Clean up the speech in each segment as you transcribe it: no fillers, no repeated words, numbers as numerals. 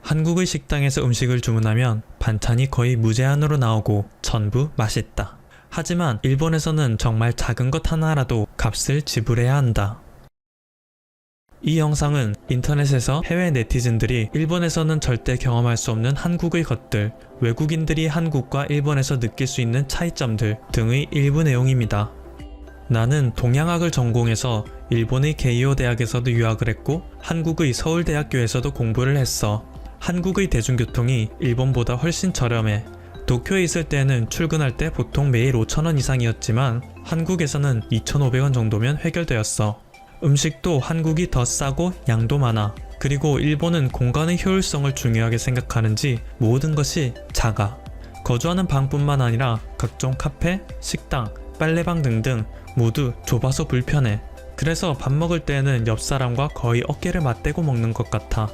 한국의 식당에서 음식을 주문하면 반찬이 거의 무제한으로 나오고 전부 맛있다. 하지만 일본에서는 정말 작은 것 하나라도 값을 지불해야 한다. 이 영상은 인터넷에서 해외 네티즌들이 일본에서는 절대 경험할 수 없는 한국의 것들, 외국인들이 한국과 일본에서 느낄 수 있는 차이점들 등의 일부 내용입니다. 나는 동양학을 전공해서 일본의 게이오 대학에서도 유학을 했고 한국의 서울대학교에서도 공부를 했어. 한국의 대중교통이 일본보다 훨씬 저렴해. 도쿄에 있을 때는 출근할 때 보통 매일 5,000원 이상이었지만 한국에서는 2,500원 정도면 해결되었어. 음식도 한국이 더 싸고 양도 많아. 그리고 일본은 공간의 효율성을 중요하게 생각하는지 모든 것이 작아. 거주하는 방뿐만 아니라 각종 카페, 식당, 빨래방 등등 모두 좁아서 불편해. 그래서 밥 먹을 때는 옆 사람과 거의 어깨를 맞대고 먹는 것 같아.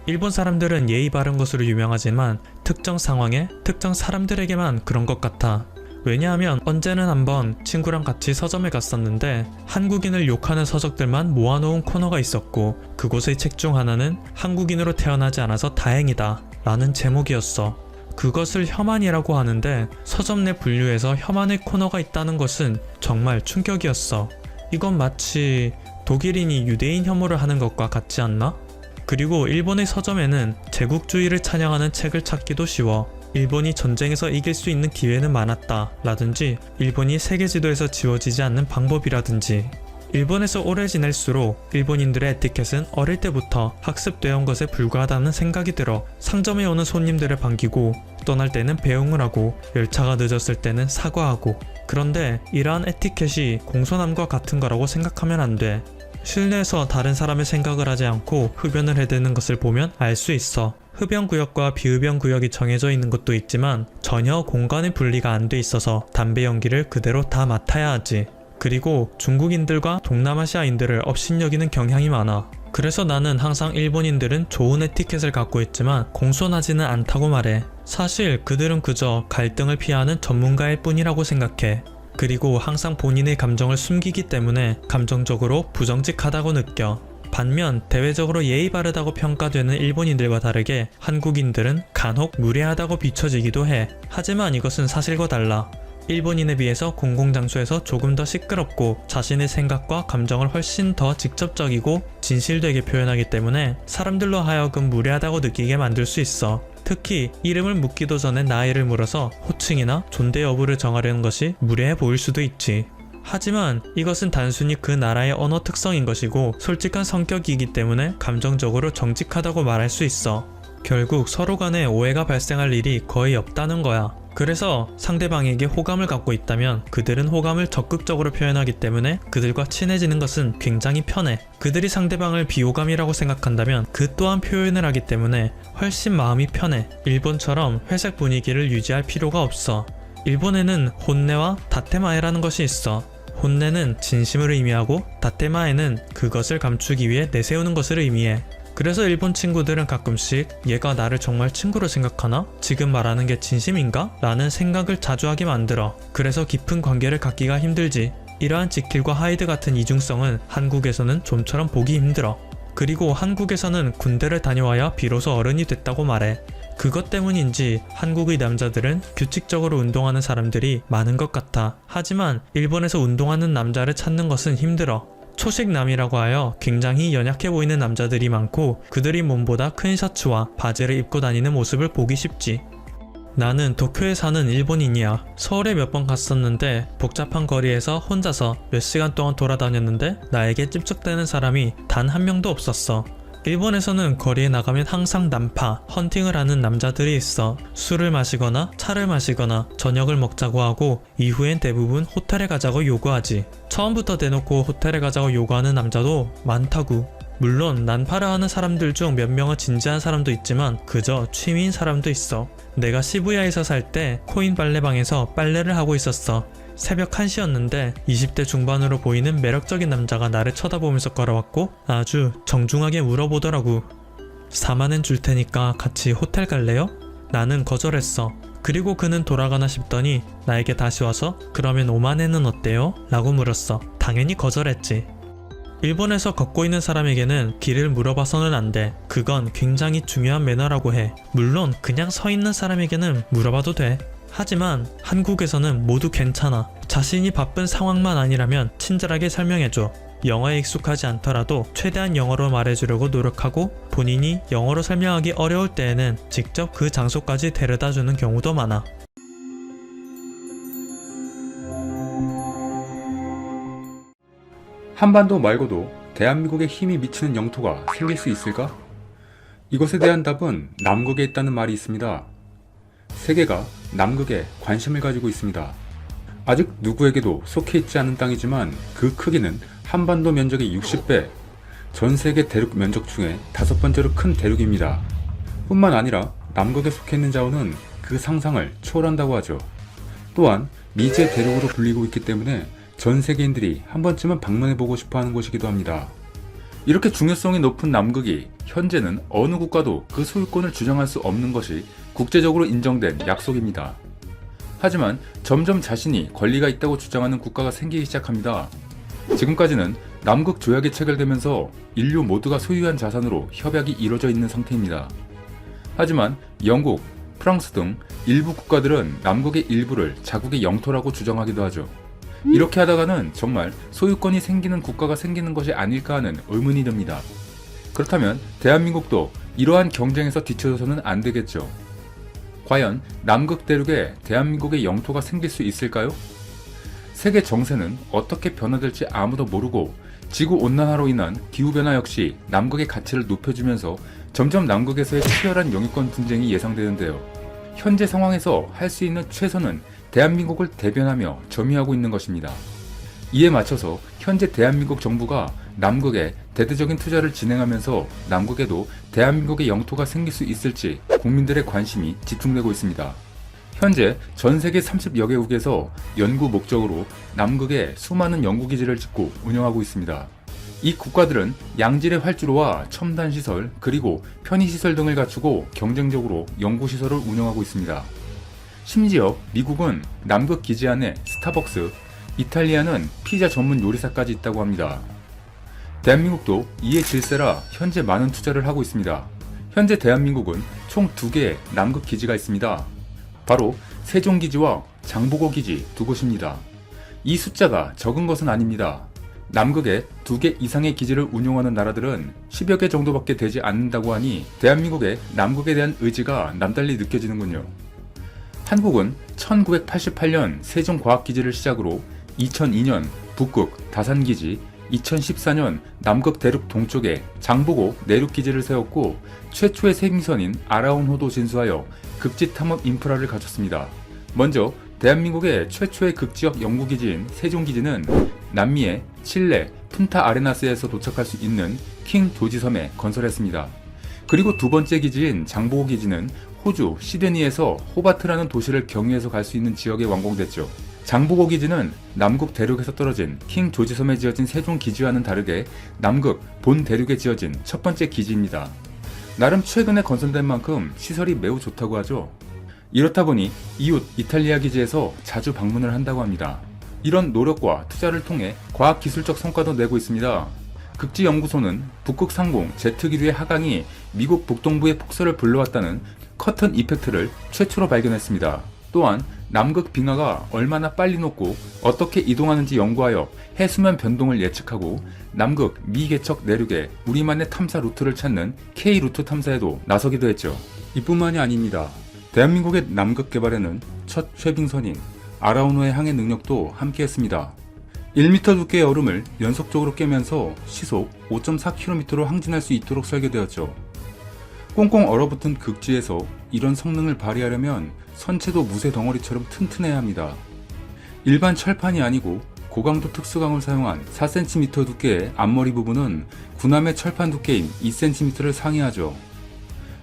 일본 사람들은 예의 바른 것으로 유명하지만 특정 상황에 특정 사람들에게만 그런 것 같아. 왜냐하면 언제는 한번 친구랑 같이 서점에 갔었는데 한국인을 욕하는 서적들만 모아놓은 코너가 있었고 그곳의 책 중 하나는 한국인으로 태어나지 않아서 다행이다 라는 제목이었어. 그것을 혐한이라고 하는데 서점 내 분류에서 혐한의 코너가 있다는 것은 정말 충격이었어. 이건 마치 독일인이 유대인 혐오를 하는 것과 같지 않나? 그리고 일본의 서점에는 제국주의를 찬양하는 책을 찾기도 쉬워. 일본이 전쟁에서 이길 수 있는 기회는 많았다 라든지 일본이 세계 지도에서 지워지지 않는 방법이라든지. 일본에서 오래 지낼수록 일본인들의 에티켓은 어릴 때부터 학습되어 온 것에 불과하다는 생각이 들어. 상점에 오는 손님들을 반기고 떠날 때는 배웅을 하고 열차가 늦었을 때는 사과하고. 그런데 이러한 에티켓이 공손함과 같은 거라고 생각하면 안 돼. 실내에서 다른 사람의 생각을 하지 않고 흡연을 해대는 것을 보면 알 수 있어. 흡연구역과 비흡연구역이 정해져 있는 것도 있지만 전혀 공간의 분리가 안 돼 있어서 담배 연기를 그대로 다 맡아야 하지. 그리고 중국인들과 동남아시아인들을 업신여기는 경향이 많아. 그래서 나는 항상 일본인들은 좋은 에티켓을 갖고 있지만 공손하지는 않다고 말해. 사실 그들은 그저 갈등을 피하는 전문가일 뿐이라고 생각해. 그리고 항상 본인의 감정을 숨기기 때문에 감정적으로 부정직하다고 느껴. 반면 대외적으로 예의 바르다고 평가되는 일본인들과 다르게 한국인들은 간혹 무례하다고 비춰지기도 해. 하지만 이것은 사실과 달라. 일본인에 비해서 공공장소에서 조금 더 시끄럽고 자신의 생각과 감정을 훨씬 더 직접적이고 진실되게 표현하기 때문에 사람들로 하여금 무례하다고 느끼게 만들 수 있어. 특히 이름을 묻기도 전에 나이를 물어서 호칭이나 존대 여부를 정하려는 것이 무례해 보일 수도 있지. 하지만 이것은 단순히 그 나라의 언어 특성인 것이고 솔직한 성격이기 때문에 감정적으로 정직하다고 말할 수 있어. 결국 서로 간에 오해가 발생할 일이 거의 없다는 거야. 그래서 상대방에게 호감을 갖고 있다면 그들은 호감을 적극적으로 표현하기 때문에 그들과 친해지는 것은 굉장히 편해. 그들이 상대방을 비호감이라고 생각한다면 그 또한 표현을 하기 때문에 훨씬 마음이 편해. 일본처럼 회색 분위기를 유지할 필요가 없어. 일본에는 혼내와 다테마에라는 것이 있어. 혼내는 진심을 의미하고 다테마에는 그것을 감추기 위해 내세우는 것을 의미해. 그래서 일본 친구들은 가끔씩 얘가 나를 정말 친구로 생각하나? 지금 말하는 게 진심인가? 라는 생각을 자주 하게 만들어. 그래서 깊은 관계를 갖기가 힘들지. 이러한 지킬과 하이드 같은 이중성은 한국에서는 좀처럼 보기 힘들어. 그리고 한국에서는 군대를 다녀와야 비로소 어른이 됐다고 말해. 그것 때문인지 한국의 남자들은 규칙적으로 운동하는 사람들이 많은 것 같아. 하지만 일본에서 운동하는 남자를 찾는 것은 힘들어. 초식남이라고 하여 굉장히 연약해 보이는 남자들이 많고 그들이 몸보다 큰 셔츠와 바지를 입고 다니는 모습을 보기 쉽지. 나는 도쿄에 사는 일본인이야. 서울에 몇 번 갔었는데 복잡한 거리에서 혼자서 몇 시간 동안 돌아다녔는데 나에게 찝쩍대는 사람이 단 한 명도 없었어. 일본에서는 거리에 나가면 항상 난파, 헌팅을 하는 남자들이 있어. 술을 마시거나 차를 마시거나 저녁을 먹자고 하고 이후엔 대부분 호텔에 가자고 요구하지. 처음부터 대놓고 호텔에 가자고 요구하는 남자도 많다고. 물론 난파를 하는 사람들 중 몇 명은 진지한 사람도 있지만 그저 취미인 사람도 있어. 내가 시부야에서 살 때 코인 빨래방에서 빨래를 하고 있었어. 새벽 1시였는데 20대 중반으로 보이는 매력적인 남자가 나를 쳐다보면서 걸어왔고 아주 정중하게 물어보더라고. 4만엔 줄 테니까 같이 호텔 갈래요? 나는 거절했어. 그리고 그는 돌아가나 싶더니 나에게 다시 와서 그러면 5만엔은 어때요? 라고 물었어. 당연히 거절했지. 일본에서 걷고 있는 사람에게는 길을 물어봐서는 안 돼. 그건 굉장히 중요한 매너라고 해. 물론 그냥 서 있는 사람에게는 물어봐도 돼. 하지만 한국에서는 모두 괜찮아. 자신이 바쁜 상황만 아니라면 친절하게 설명해줘. 영어에 익숙하지 않더라도 최대한 영어로 말해주려고 노력하고 본인이 영어로 설명하기 어려울 때에는 직접 그 장소까지 데려다주는 경우도 많아. 한반도 말고도 대한민국에 힘이 미치는 영토가 생길 수 있을까? 이것에 대한 답은 남극에 있다는 말이 있습니다. 세계가 남극에 관심을 가지고 있습니다. 아직 누구에게도 속해 있지 않은 땅이지만 그 크기는 한반도 면적의 60배, 전 세계 대륙 면적 중에 5번째로 큰 대륙입니다. 뿐만 아니라 남극에 속해 있는 자원은 그 상상을 초월한다고 하죠. 또한 미지의 대륙으로 불리고 있기 때문에 전 세계인들이 한 번쯤은 방문해보고 싶어하는 곳이기도 합니다. 이렇게 중요성이 높은 남극이 현재는 어느 국가도 그 소유권을 주장할 수 없는 것이 국제적으로 인정된 약속입니다. 하지만 점점 자신이 권리가 있다고 주장하는 국가가 생기기 시작합니다. 지금까지는 남극 조약이 체결되면서 인류 모두가 소유한 자산으로 협약이 이루어져 있는 상태입니다. 하지만 영국, 프랑스 등 일부 국가들은 남극의 일부를 자국의 영토라고 주장하기도 하죠. 이렇게 하다가는 정말 소유권이 생기는 국가가 생기는 것이 아닐까 하는 의문이 듭니다. 그렇다면 대한민국도 이러한 경쟁에서 뒤처져서는 안 되겠죠. 과연 남극 대륙에 대한민국의 영토가 생길 수 있을까요? 세계 정세는 어떻게 변화될지 아무도 모르고 지구온난화로 인한 기후변화 역시 남극의 가치를 높여주면서 점점 남극에서의 치열한 영유권 분쟁이 예상되는데요. 현재 상황에서 할 수 있는 최선은 대한민국을 대변하며 점유하고 있는 것입니다. 이에 맞춰서 현재 대한민국 정부가 남극에 대대적인 투자를 진행하면서 남극에도 대한민국의 영토가 생길 수 있을지 국민들의 관심이 집중되고 있습니다. 현재 전 세계 30여 개국에서 연구 목적으로 남극에 수많은 연구기지를 짓고 운영하고 있습니다. 이 국가들은 양질의 활주로와 첨단시설 그리고 편의시설 등을 갖추고 경쟁적으로 연구시설을 운영하고 있습니다. 심지어 미국은 남극 기지 안에 스타벅스, 이탈리아는 피자 전문 요리사까지 있다고 합니다. 대한민국도 이에 질세라 현재 많은 투자를 하고 있습니다. 현재 대한민국은 총 2개의 남극 기지가 있습니다. 바로 세종기지와 장보고기지 2곳입니다. 이 숫자가 적은 것은 아닙니다. 남극에 2개 이상의 기지를 운용하는 나라들은 10여 개 정도밖에 되지 않는다고 하니 대한민국의 남극에 대한 의지가 남달리 느껴지는군요. 한국은 1988년 세종과학기지를 시작으로 2002년 북극 다산기지, 2014년 남극 대륙 동쪽에 장보고 내륙기지를 세웠고 최초의 생선인 아라온호도 진수하여 극지 탐험 인프라를 갖췄습니다. 먼저 대한민국의 최초의 극지역 연구기지인 세종기지는 남미의 칠레 푼타 아레나스에서 도착할 수 있는 킹 조지 섬에 건설했습니다. 그리고 두 번째 기지인 장보고 기지는 호주 시드니에서 호바트라는 도시를 경유해서 갈 수 있는 지역에 완공됐죠. 장보고 기지는 남극 대륙에서 떨어진 킹 조지 섬에 지어진 세종 기지와는 다르게 남극 본 대륙에 지어진 첫 번째 기지입니다. 나름 최근에 건설된 만큼 시설이 매우 좋다고 하죠. 이렇다 보니 이웃 이탈리아 기지에서 자주 방문을 한다고 합니다. 이런 노력과 투자를 통해 과학기술적 성과도 내고 있습니다. 극지연구소는 북극 상공 제트기류의 하강이 미국 북동부의 폭설을 불러왔다는 커튼 이펙트를 최초로 발견했습니다. 또한 남극 빙하가 얼마나 빨리 녹고 어떻게 이동하는지 연구하여 해수면 변동을 예측하고 남극 미개척 내륙에 우리만의 탐사 루트를 찾는 K루트 탐사에도 나서기도 했죠. 이뿐만이 아닙니다. 대한민국의 남극 개발에는 첫 쉐빙선인 아라온호의 항해 능력도 함께했습니다. 1m 두께의 얼음을 연속적으로 깨면서 시속 5.4km로 항진할 수 있도록 설계되었죠. 꽁꽁 얼어붙은 극지에서 이런 성능을 발휘하려면 선체도 무쇠 덩어리처럼 튼튼해야 합니다. 일반 철판이 아니고 고강도 특수강을 사용한 4cm 두께의 앞머리 부분은 군함의 철판 두께인 2cm를 상회하죠.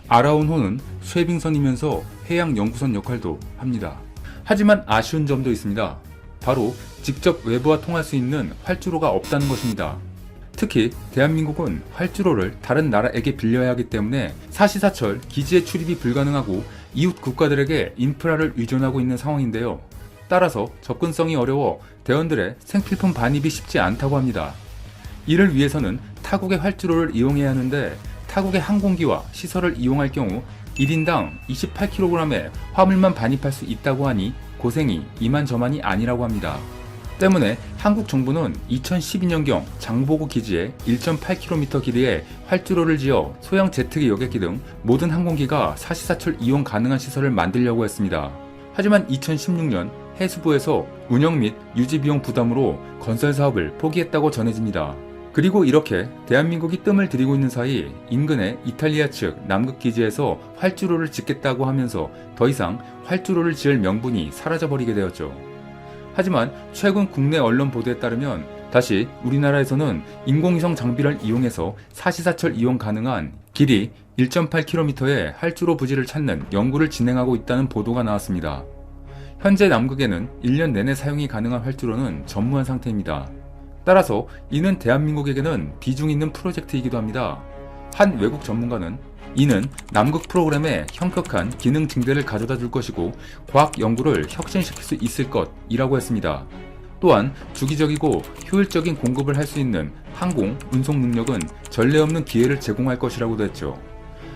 아라온호는 쉐빙선이면서 해양 연구선 역할도 합니다. 하지만 아쉬운 점도 있습니다. 바로 직접 외부와 통할 수 있는 활주로가 없다는 것입니다. 특히 대한민국은 활주로를 다른 나라에게 빌려야 하기 때문에 사시사철 기지의 출입이 불가능하고 이웃 국가들에게 인프라를 의존하고 있는 상황인데요. 따라서 접근성이 어려워 대원들의 생필품 반입이 쉽지 않다고 합니다. 이를 위해서는 타국의 활주로를 이용해야 하는데 타국의 항공기와 시설을 이용할 경우 1인당 28kg의 화물만 반입할 수 있다고 하니 고생이 이만저만이 아니라고 합니다. 때문에 한국 정부는 2012년경 장보고 기지에 1.8km 길이의 활주로를 지어 소형 제트기 여객기 등 모든 항공기가 사시사철 이용 가능한 시설을 만들려고 했습니다. 하지만 2016년 해수부에서 운영 및 유지 비용 부담으로 건설 사업을 포기했다고 전해집니다. 그리고 이렇게 대한민국이 뜸을 들이고 있는 사이 인근의 이탈리아 측 남극 기지에서 활주로를 짓겠다고 하면서 더 이상 활주로를 지을 명분이 사라져버리게 되었죠. 하지만 최근 국내 언론 보도에 따르면 다시 우리나라에서는 인공위성 장비를 이용해서 사시사철 이용 가능한 길이 1.8km의 활주로 부지를 찾는 연구를 진행하고 있다는 보도가 나왔습니다. 현재 남극에는 1년 내내 사용이 가능한 활주로는 전무한 상태입니다. 따라서 이는 대한민국에게는 비중 있는 프로젝트이기도 합니다. 한 외국 전문가는 이는 남극 프로그램에 현격한 기능 증대를 가져다 줄 것이고 과학 연구를 혁신시킬 수 있을 것이라고 했습니다. 또한 주기적이고 효율적인 공급을 할 수 있는 항공, 운송 능력은 전례 없는 기회를 제공할 것이라고도 했죠.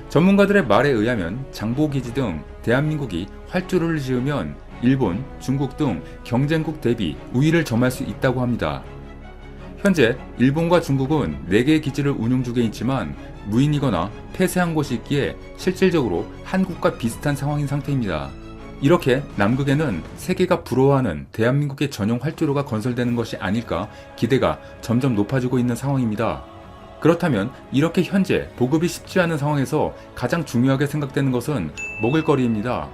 전문가들의 말에 의하면 장보기지 등 대한민국이 활주로를 지으면 일본, 중국 등 경쟁국 대비 우위를 점할 수 있다고 합니다. 현재 일본과 중국은 4개의 기지를 운용 중에 있지만 무인이거나 폐쇄한 곳이 있기에 실질적으로 한국과 비슷한 상황인 상태입니다. 이렇게 남극에는 세계가 부러워하는 대한민국의 전용 활주로가 건설되는 것이 아닐까 기대가 점점 높아지고 있는 상황입니다. 그렇다면 이렇게 현재 보급이 쉽지 않은 상황에서 가장 중요하게 생각되는 것은 먹을거리입니다.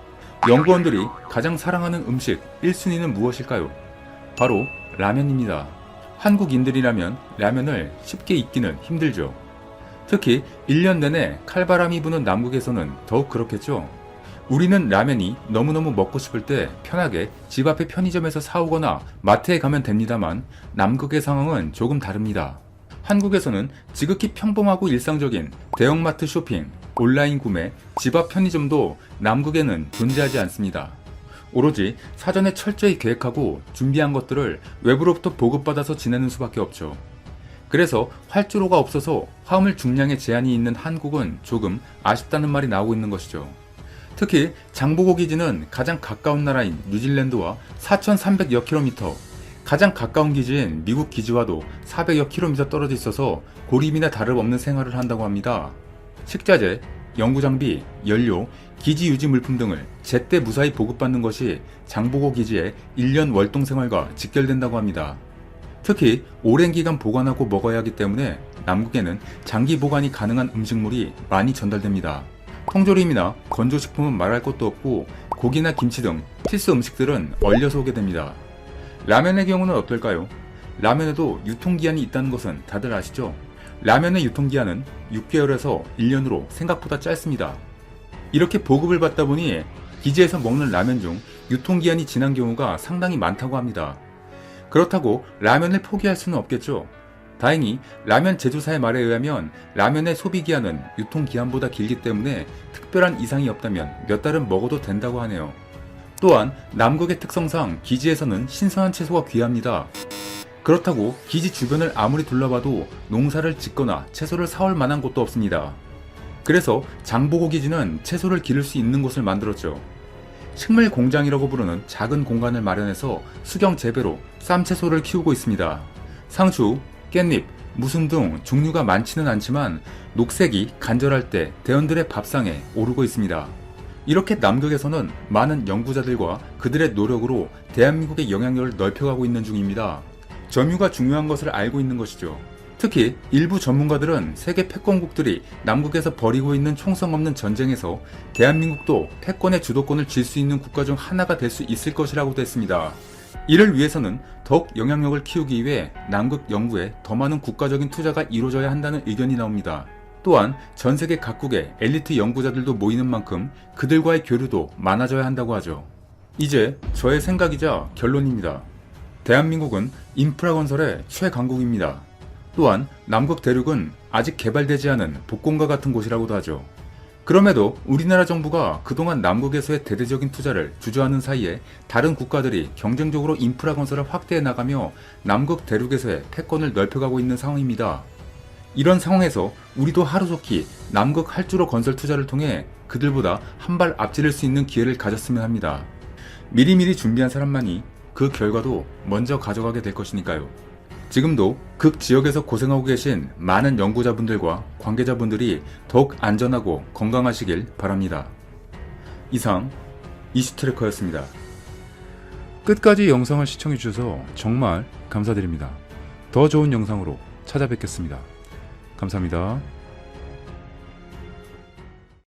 연구원들이 가장 사랑하는 음식 1순위는 무엇일까요? 바로 라면입니다. 한국인들이라면 라면을 쉽게 잊기는 힘들죠. 특히 1년 내내 칼바람이 부는 남극에서는 더욱 그렇겠죠. 우리는 라면이 너무너무 먹고 싶을 때 편하게 집 앞의 편의점에서 사오거나 마트에 가면 됩니다만 남극의 상황은 조금 다릅니다. 한국에서는 지극히 평범하고 일상적인 대형마트 쇼핑, 온라인 구매, 집 앞 편의점도 남극에는 존재하지 않습니다. 오로지 사전에 철저히 계획하고 준비한 것들을 외부로부터 보급받아서 지내는 수밖에 없죠. 그래서 활주로가 없어서 화물 중량에 제한이 있는 한국은 조금 아쉽다는 말이 나오고 있는 것이죠. 특히 장보고 기지는 가장 가까운 나라인 뉴질랜드와 4,300여 킬로미터, 가장 가까운 기지인 미국 기지와도 400여 킬로미터 떨어져 있어서 고립이나 다름없는 생활을 한다고 합니다. 식자재, 연구장비, 연료, 기지 유지 물품 등을 제때 무사히 보급받는 것이 장보고 기지의 1년 월동 생활과 직결된다고 합니다. 특히 오랜 기간 보관하고 먹어야 하기 때문에 남극에는 장기 보관이 가능한 음식물이 많이 전달됩니다. 통조림이나 건조식품은 말할 것도 없고 고기나 김치 등 필수 음식들은 얼려서 오게 됩니다. 라면의 경우는 어떨까요? 라면에도 유통기한이 있다는 것은 다들 아시죠? 라면의 유통기한은 6개월에서 1년으로 생각보다 짧습니다. 이렇게 보급을 받다 보니 기지에서 먹는 라면 중 유통기한이 지난 경우가 상당히 많다고 합니다. 그렇다고 라면을 포기할 수는 없겠죠. 다행히 라면 제조사의 말에 의하면 라면의 소비기한은 유통기한보다 길기 때문에 특별한 이상이 없다면 몇 달은 먹어도 된다고 하네요. 또한 남극의 특성상 기지에서는 신선한 채소가 귀합니다. 그렇다고 기지 주변을 아무리 둘러봐도 농사를 짓거나 채소를 사올 만한 곳도 없습니다. 그래서 장보고 기지는 채소를 기를 수 있는 곳을 만들었죠. 식물 공장이라고 부르는 작은 공간을 마련해서 수경 재배로 쌈채소를 키우고 있습니다. 상추, 깻잎, 무순 등 종류가 많지는 않지만 녹색이 간절할 때 대원들의 밥상에 오르고 있습니다. 이렇게 남극에서는 많은 연구자들과 그들의 노력으로 대한민국의 영향력을 넓혀가고 있는 중입니다. 점유가 중요한 것을 알고 있는 것이죠. 특히 일부 전문가들은 세계 패권국들이 남극에서 벌이고 있는 총성 없는 전쟁에서 대한민국도 패권의 주도권을 쥘 수 있는 국가 중 하나가 될 수 있을 것이라고도 했습니다. 이를 위해서는 더욱 영향력을 키우기 위해 남극 연구에 더 많은 국가적인 투자가 이루어져야 한다는 의견이 나옵니다. 또한 전 세계 각국의 엘리트 연구자들도 모이는 만큼 그들과의 교류도 많아져야 한다고 하죠. 이제 저의 생각이자 결론입니다. 대한민국은 인프라 건설의 최강국입니다. 또한 남극 대륙은 아직 개발되지 않은 복공과 같은 곳이라고도 하죠. 그럼에도 우리나라 정부가 그동안 남극에서의 대대적인 투자를 주저하는 사이에 다른 국가들이 경쟁적으로 인프라 건설을 확대해 나가며 남극 대륙에서의 패권을 넓혀가고 있는 상황입니다. 이런 상황에서 우리도 하루속히 남극 활주로 건설 투자를 통해 그들보다 한 발 앞지를 수 있는 기회를 가졌으면 합니다. 미리미리 준비한 사람만이 그 결과도 먼저 가져가게 될 것이니까요. 지금도 극 지역에서 고생하고 계신 많은 연구자분들과 관계자분들이 더욱 안전하고 건강하시길 바랍니다. 이상 이슈트래커였습니다. 끝까지 영상을 시청해주셔서 정말 감사드립니다. 더 좋은 영상으로 찾아뵙겠습니다. 감사합니다.